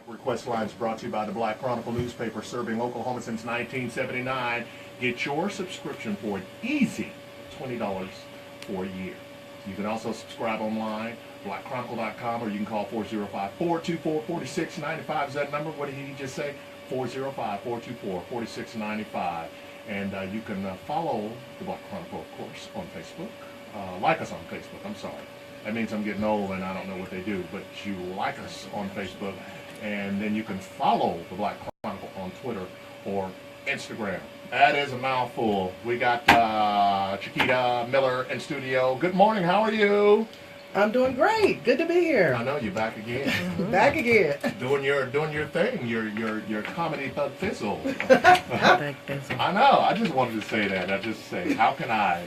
Request lines brought to you by the Black Chronicle newspaper, serving Oklahoma since 1979. Get your subscription for an easy $20 for a year. You can also subscribe online, blackchronicle.com, or you can call 405-424-4695. Is that number? What did he just say? 405-424-4695. And you can follow the Black Chronicle, of course, on Facebook. Like us on Facebook. I'm sorry. That means I'm getting old and I don't know what they do, but you like us on Facebook. And then you can follow the Black Chronicle on Twitter or Instagram. That is a mouthful. We got Chiquita Miller in studio. Good morning. How are you? I'm doing great. Good to be here. I know you're back again. Back again. doing your thing. Your comedy thug fizzle. I know. I just wanted to say that. I just say, how can I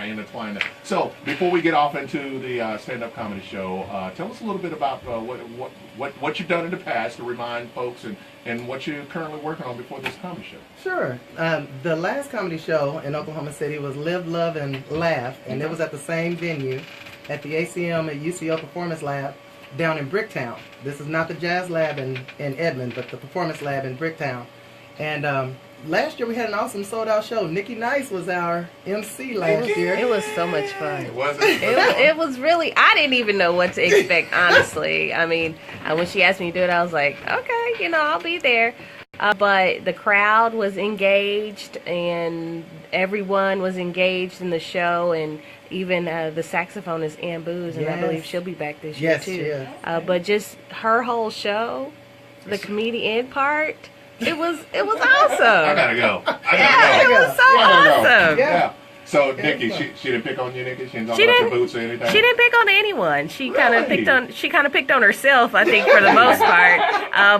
intertwine that? So before we get off into the stand-up comedy show, tell us a little bit about what you've done in the past to remind folks and what you're currently working on before this comedy show. Sure. The last comedy show in Oklahoma City was Live, Love, and Laugh, and it was at the same venue, at the ACM at UCO Performance Lab down in Bricktown. This is not the Jazz Lab in Edmond, but the Performance Lab in Bricktown. And last year we had an awesome sold-out show. Nikki Nice was our MC last year. It was so much fun. Was it? It was really, I didn't even know what to expect, honestly. I mean, when she asked me to do it, I was like, okay, I'll be there. But the crowd was engaged, and everyone was engaged in the show, and even the saxophonist Ann Booz, and I believe she'll be back this year too. Yes. But just her whole show, the comedian part, it was awesome. I gotta go. It was so awesome. Yeah. So Nikki, she didn't pick on you, Nikki. She didn't talk about your boots or anything. She didn't pick on anyone. She kind of picked on herself, I think, for the most part.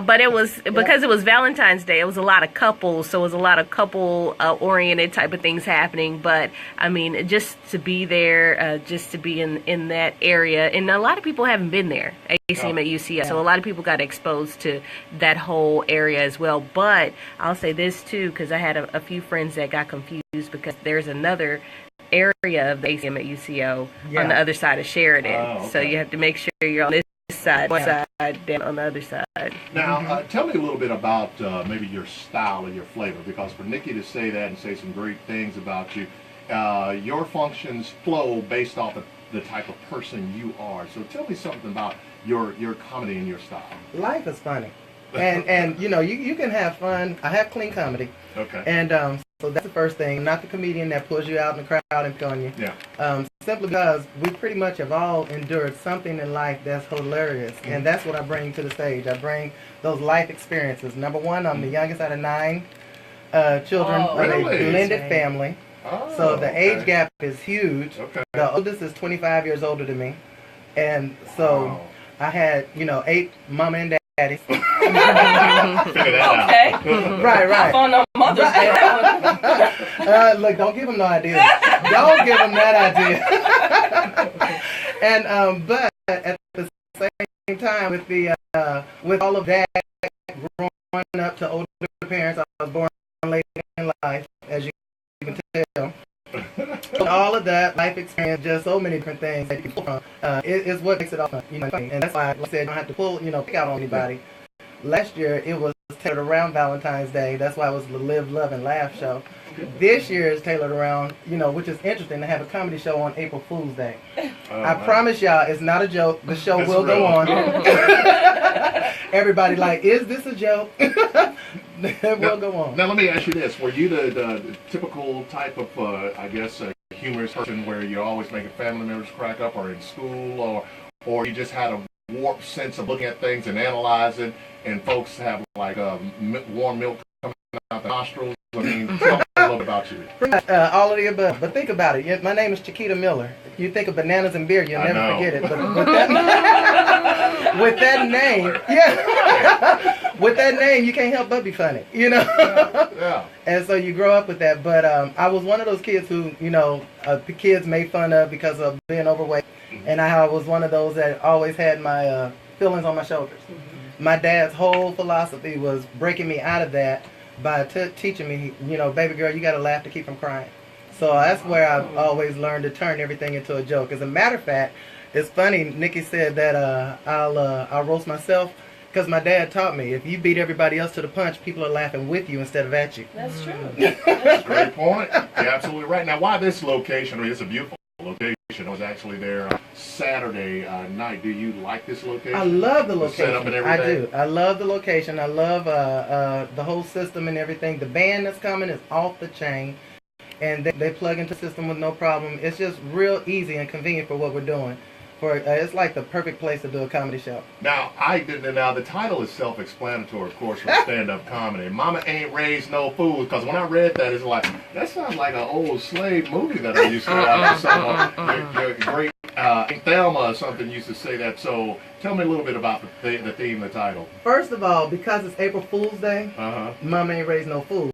But it was because it was Valentine's Day. It was a lot of couples, so it was a lot of couple oriented type of things happening. But I mean, just to be there, just to be in that area, and a lot of people haven't been there. ACM at UCS, so a lot of people got exposed to that whole area as well. But I'll say this too, because I had a few friends that got confused because there's another area of the ACM at UCO on the other side of Sheridan. Okay. So you have to make sure you're on this side, one side, then on the other side. Now, tell me a little bit about maybe your style or your flavor, because for Nikki to say that and say some great things about you, your functions flow based off of the type of person you are. So tell me something about your comedy and your style. Life is funny. And you can have fun. I have clean comedy. Okay. And so that's the first thing. I'm not the comedian that pulls you out in the crowd and pick on you. Yeah. Simply because we pretty much have all endured something in life that's hilarious. And that's what I bring to the stage. I bring those life experiences. Number one, I'm the youngest out of 9 children of a blended family. So the age gap is huge. Okay. The oldest is 25 years older than me. And so I had, 8 mama and daddy. Figure that out. Right. On a Mother's Day. Look, don't give them no idea. Don't give them that idea. And but at the same time, with all of that, growing up to older parents, I was born late in life, as you can tell. All of that life experience, just so many different things that you pull from, is what makes it all fun. And that's why, like I said, you don't have to pick out on anybody. Last year, it was tailored around Valentine's Day. That's why it was the Live, Love, and Laugh show. This year is tailored around, which is interesting, to have a comedy show on April Fool's Day. I promise y'all, it's not a joke. The show will go on. Everybody like, is this a joke? It will go on. Now let me ask you this. Were you the typical type of, humorous person where you're always making family members crack up, or in school, or you just had a warped sense of looking at things and analyzing, and folks have like warm milk coming out the nostrils? I mean, tell me a little bit about you. All of the above. But think about it. My name is Chiquita Miller. You think of bananas and beer, you'll never forget it. But with that name, with that name, you can't help but be funny, Yeah. And so you grow up with that. But I was one of those kids who, the kids made fun of because of being overweight. And I was one of those that always had my feelings on my shoulders. My dad's whole philosophy was breaking me out of that by teaching me, baby girl, you got to laugh to keep from crying. So that's where I've always learned to turn everything into a joke. As a matter of fact, it's funny, Nikki said that I'll roast myself Because my dad taught me, if you beat everybody else to the punch, people are laughing with you instead of at you. That's true. Great point. You're absolutely right. Now, why this location? I mean, it's a beautiful location. I was actually there Saturday night. Do you like this location? I love the The location. setup and I everything? do. I love the location. I love the whole system and everything. The band that's coming is off the chain. And they plug into the system with no problem. It's just real easy and convenient for what we're doing. It's like the perfect place to do a comedy show. Now, now the title is self-explanatory, of course, for stand-up comedy. Mama ain't raised no fool, because when I read that, it's like, that sounds like an old slave movie that I used to have. Or something. Your great Thelma or something used to say that. So tell me a little bit about the theme, the title. First of all, because it's April Fool's Day, Mama ain't raised no fools.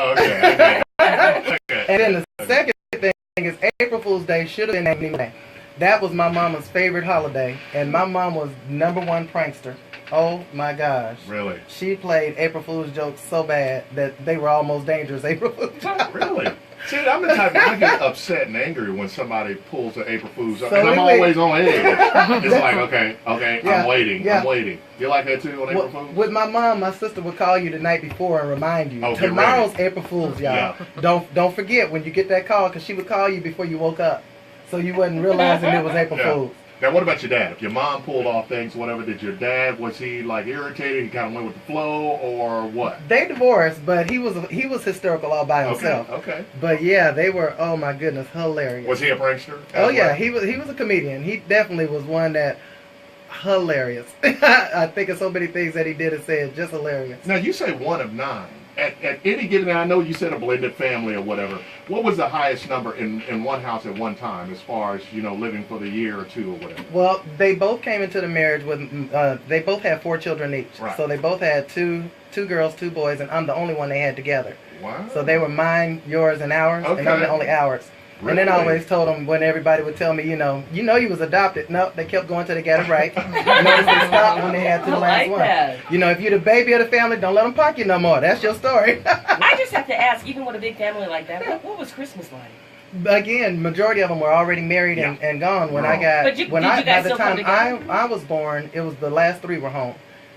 Okay. Okay. And then the second thing is April Fool's Day should have been named Day. That was my mama's favorite holiday, and my mom was #1 prankster. Oh my gosh. Really? She played April Fool's jokes so bad that they were almost dangerous April Fool's jokes. Really? See, I'm the type I get upset and angry when somebody pulls an April Fool's up. So And I'm anyway- always on edge. It's like, okay, Yeah, I'm waiting. yeah. I'm waiting. You like that too on April Fool's? With my mom, my sister would call you the night before and remind you. Oh, get Tomorrow's ready. April Fool's, y'all. Yeah. Don't forget when you get that call, because she would call you before you woke up. So you wasn't realizing it was April Yeah. Fool's. Now, what about your dad? If your mom pulled off things, whatever, did your dad, was he like irritated? He kind of went with the flow, or what? They divorced, but he was hysterical all by himself. Okay. But yeah, they were, oh my goodness, hilarious. Was he a prankster? Oh as yeah, well? he was a comedian. He definitely was one that hilarious. I think of so many things that he did and said, just hilarious. Now, you say 1 of 9. At any given, I know you said a blended family or whatever. What was the highest number in one house at one time, as far as, living for the year or two or whatever? Well, they both came into the marriage with, they both had 4 children each. Right. So they both had two girls, 2 boys, and I'm the only one they had together. Wow. So they were mine, yours, and ours, and I'm Okay. the only ours. And then I Really? always told them when everybody would tell me, you was adopted. No, they kept going till they got it right. Notice they stopped when they had to the I last like one. that. If you're the baby of the family, don't let them pock you no more. That's your story. I just have to ask, even with a big family like that, what was Christmas like? Again, majority of them were already married and gone when I got. But did you by guys the still come time together? I was born, it was the last 3 were home,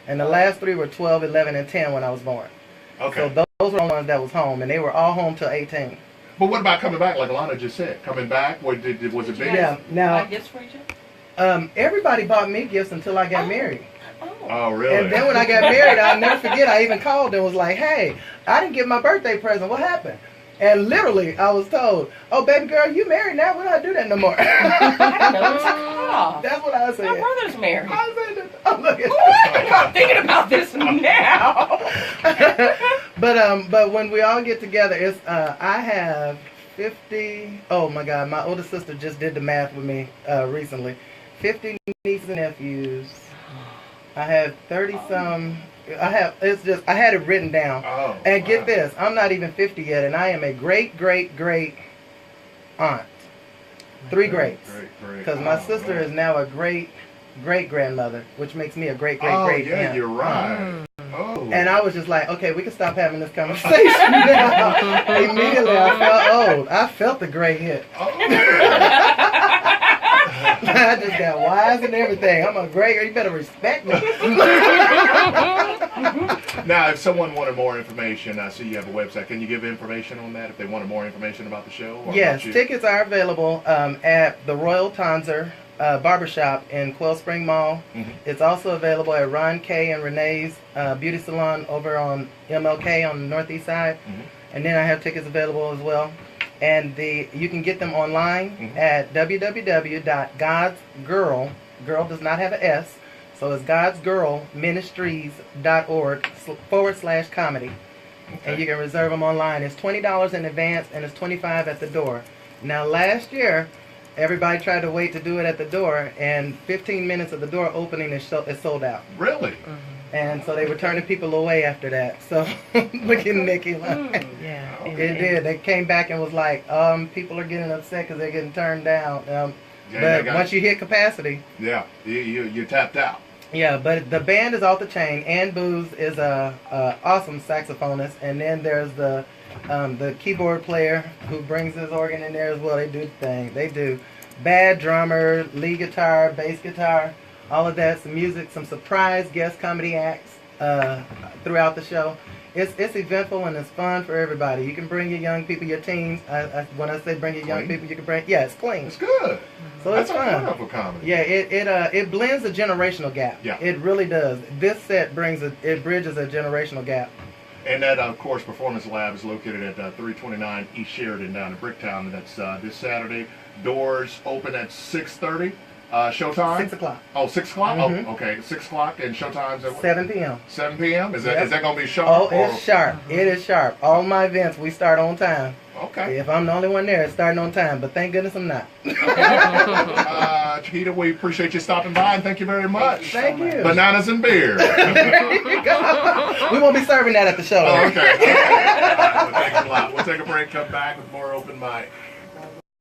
and the last 3 were 12, 11, and 10 when I was born. Okay. So those were the ones that was home, and they were all home till 18. But what about coming back, like Alana just said? Coming back, was it big? Yeah. Now, Buy gifts for each other? everybody bought me gifts until I got Oh. married. Oh. Oh, really? And then when I got married, I'll never forget, I even called and was like, hey, I didn't get my birthday present. What happened? And literally, I was told, oh, baby girl, you married now. We don't do that no more. I don't know. It's a cutoff. That's what I My said. brother's married. I said, oh, look at I'm thinking about this now. But when we all get together, it's I have 50. Oh my God, my older sister just did the math with me recently. 50 nieces and nephews. I have 30 some. I had it written down. Oh, And wow. get this, I'm not even 50 yet, and I am a great aunt. 3 greats. Great. Because my Oh, sister man. is now a great grandmother, which makes me a great Oh, aunt. yeah, you're right. Oh. And I was just like, okay, we can stop having this conversation now. Immediately, I felt old. I felt the gray hit. Oh. I just got wise and everything. I'm a gray. You better respect me. Now, if someone wanted more information, I see you have a website. Can you give information on that if they wanted more information about the show? Or Yes, about you? tickets are available at the Royal Tonser Barbershop in Quail Spring Mall. Mhm. It's also available at Ron K. and Renee's Beauty Salon over on MLK on the northeast side. Mhm. And then I have tickets available as well. And you can get them online at www.godsgirl, girl does not have an S, so it's godsgirlministries.org/comedy. And you can reserve them online. It's $20 in advance and it's $25 at the door. Now last year, everybody tried to wait to do it at the door, and 15 minutes of the door opening is sold out. Really? And so they were turning people away after that. So look at Nikki. Yeah. It did. They came back and was like, people are getting upset because they're getting turned down. Yeah, But once you hit capacity, Yeah, you tapped out. yeah. But the band is off the chain. Ann Booz is a awesome saxophonist, and then there's the keyboard player who brings his organ in there as well. They do the thing. They do bad drummer, lead guitar, bass guitar, all of that, some music, some surprise guest comedy acts throughout the show. It's eventful and it's fun for everybody. You can bring your young people, your teens. When I say bring your young people, you can bring. Yeah, it's clean. It's good. So That's it's fun. unheard of for comedy. Yeah, it blends a generational gap. Yeah. It really does. This set bridges a generational gap. And that, of course, Performance Lab is located at 329 East Sheridan down in Bricktown. And that's this Saturday. Doors open at 6:30. Showtime? 6 o'clock. Oh, 6 o'clock? Mhm. Oh, okay. 6 o'clock and showtime's at what? 7 p.m. 7 p.m.? Is Yep. that going to be sharp? Oh, it's sharp. It is sharp. All my events, we start on time. Okay. If I'm the only one there, it's starting on time. But thank goodness I'm not. Chiquita, we appreciate you stopping by and thank you very much. Thank you. Bananas and beer. We won't be serving that at the show. Oh, okay. Well, thanks a lot. We'll take a break, come back with more open mic.